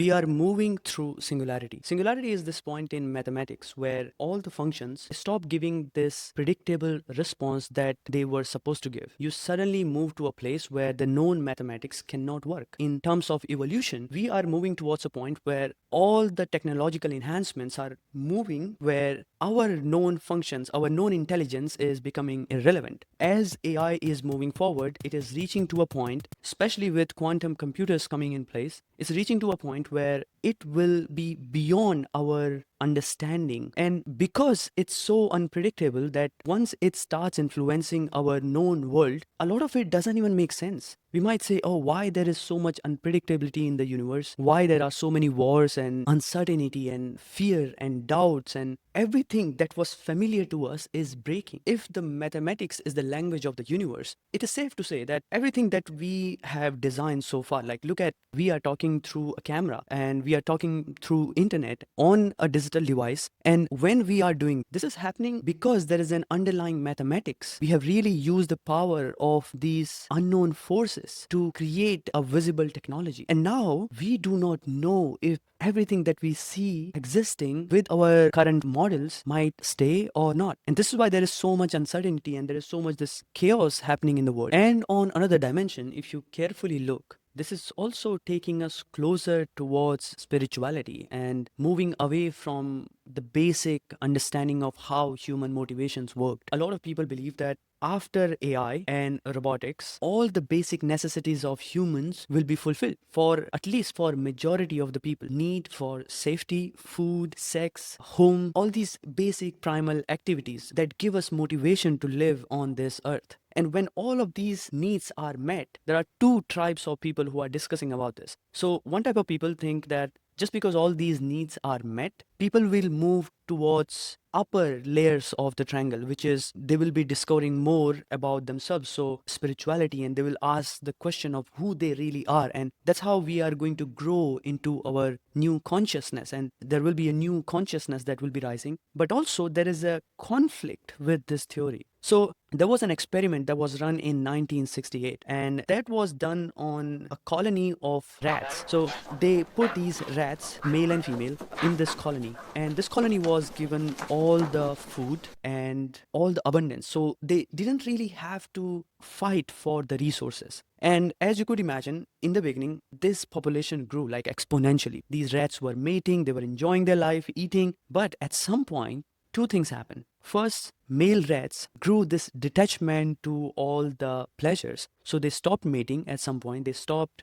We are moving through singularity. Singularity is this point in mathematics where all the functions stop giving this predictable response that they were supposed to give. You suddenly move to a place where the known mathematics cannot work. In terms of evolution, we are moving towards a point where all the technological enhancements are moving where our known functions, our known intelligence is becoming irrelevant. As AI is moving forward, it is reaching to a point, especially with quantum computers coming in place, it's reaching to a point where it will be beyond our understanding. And because it's so unpredictable that once it starts influencing our known world, a lot of it doesn't even make sense. We might say, oh, why there is so much unpredictability in the universe? Why there are so many wars and uncertainty and fear and doubts, and everything that was familiar to us is breaking. If the mathematics is the language of the universe, it is safe to say that everything that we have designed so far, like look at, we are talking through a camera and we are talking through internet on a digital device. And when we are doing this is happening because there is an underlying mathematics. We have really used the power of these unknown forces to create a visible technology. And now we do not know if everything that we see existing with our current models might stay or not. And this is why there is so much uncertainty and there is so much this chaos happening in the world. And on another dimension, if you carefully look, this is also taking us closer towards spirituality and moving away from the basic understanding of how human motivations work. A lot of people believe that after AI and robotics, all the basic necessities of humans will be fulfilled for at least for majority of the people. Need for safety, food, sex, home, all these basic primal activities that give us motivation to live on this earth. And when all of these needs are met, there are two types of people who are discussing about this. So one type of people think that just because all these needs are met, people will move towards upper layers of the triangle, which is they will be discovering more about themselves. So spirituality, and they will ask the question of who they really are. And that's how we are going to grow into our new consciousness. And there will be a new consciousness that will be rising. But also there is a conflict with this theory. So there was an experiment that was run in 1968, and that was done on a colony of rats. So they put these rats, male and female, in this colony, and this colony was given all the food and all the abundance. So they didn't really have to fight for the resources. And as you could imagine, in the beginning, this population grew like exponentially. These rats were mating, they were enjoying their life, eating, but at some point, two things happened. First, male rats grew this detachment to all the pleasures. So they stopped mating at some point. They stopped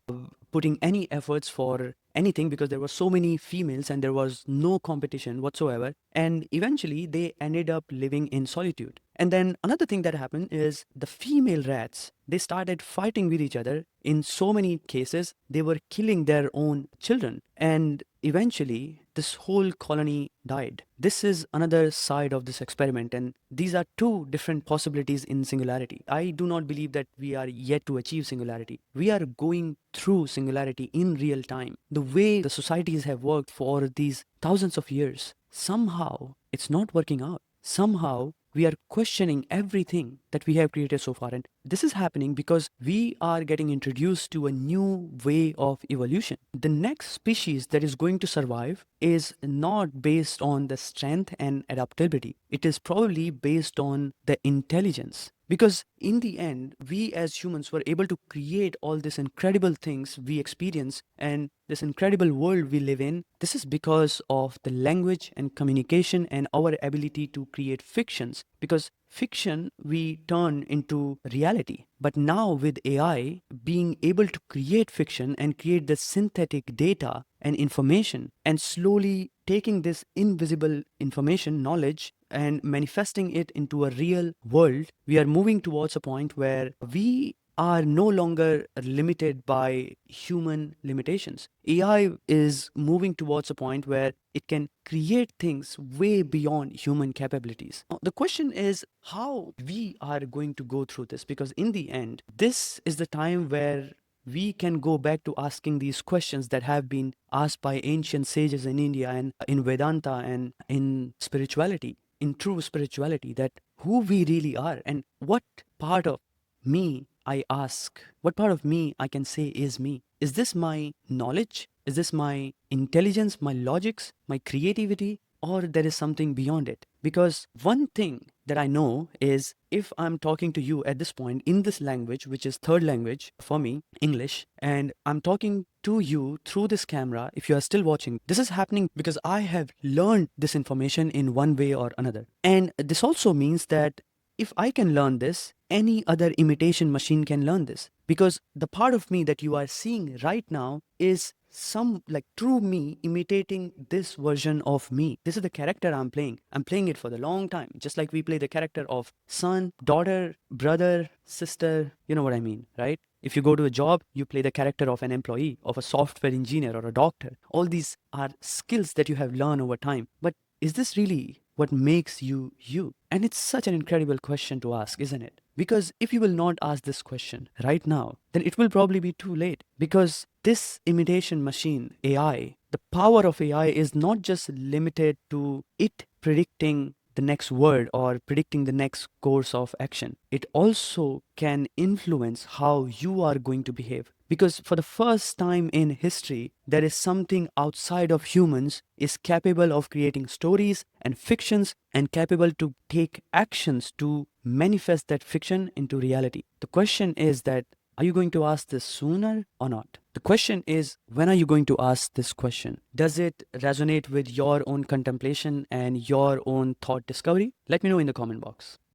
putting any efforts for anything because there were so many females and there was no competition whatsoever. And eventually they ended up living in solitude. And then another thing that happened is the female rats, they started fighting with each other. In so many cases, they were killing their own children. And eventually, this whole colony died. This is another side of this experiment. And these are two different possibilities in singularity. I do not believe that we are yet to achieve singularity. We are going through singularity in real time. The way the societies have worked for these thousands of years, somehow it's not working out. Somehow we are questioning everything that we have created so far. And this is happening because we are getting introduced to a new way of evolution. The next species that is going to survive is not based on the strength and adaptability. It is probably based on the intelligence. Because in the end, we as humans were able to create all these incredible things we experience and this incredible world we live in. This is because of the language and communication and our ability to create fictions. Because fiction we turn into reality. But now with AI, being able to create fiction and create the synthetic data and information and slowly taking this invisible information, knowledge, and manifesting it into a real world, we are moving towards a point where we are no longer limited by human limitations. AI is moving towards a point where it can create things way beyond human capabilities. Now, the question is how we are going to go through this, because in the end, this is the time where we can go back to asking these questions that have been asked by ancient sages in India and in Vedanta and in spirituality, in true spirituality, that who we really are and what part of me I ask, what part of me I can say is me. Is this my knowledge Is this my intelligence, my logics, my creativity, or there is something beyond it? Because one thing that I know is if I'm talking to you at this point in this language, which is third language for me, English, and I'm talking to you through this camera, if you are still watching, this is happening because I have learned this information in one way or another. And this also means that if I can learn this, any other imitation machine can learn this. Because the part of me that you are seeing right now is some like true me imitating this version of me. This is the character I'm playing. I'm playing it for the long time, just like we play the character of son, daughter, brother, sister. You know what I mean, right? If you go to a job, you play the character of an employee, of a software engineer or a doctor. All these are skills that you have learned over time. But is this really what makes you you? And it's such an incredible question to ask, isn't it? Because if you will not ask this question right now, then it will probably be too late. Because this imitation machine, AI, the power of AI is not just limited to it predicting the next word or predicting the next course of action. It also can influence how you are going to behave. Because for the first time in history, there is something outside of humans is capable of creating stories and fictions and capable to take actions to manifest that fiction into reality. The question is that are you going to ask this sooner or not? The question is, when are you going to ask this question? Does it resonate with your own contemplation and your own thought discovery? Let me know in the comment box.